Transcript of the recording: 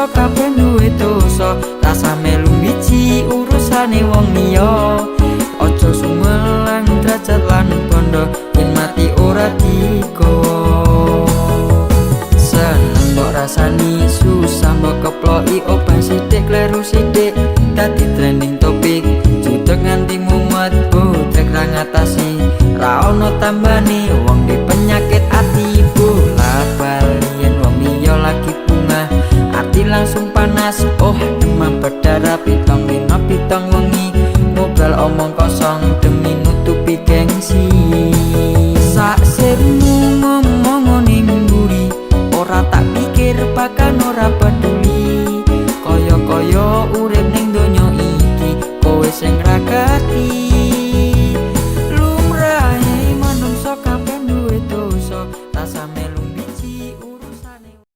manungsa kabeh duwe dosa, rasa melu wiji urusane wong liya. Aja sumelang derajat lan bondo, yen mati ora digawa. Seneng mbok rasani, susah mbok keploki, obah sithik kleru sithik dadi trending topik. Judeg nganti mumet, bodrek ra ngatasi, ra ono tambane wong di penyakit ati. Bola bali yen wong liya lagi bunga, ati langsung panas. Oh demam berdarah, pitong dina pitong wengi, ngobrol omong kosong demi nutupi gengsi. Sak sirmu ngomong ning mburi, ora tak pikir bahkan ora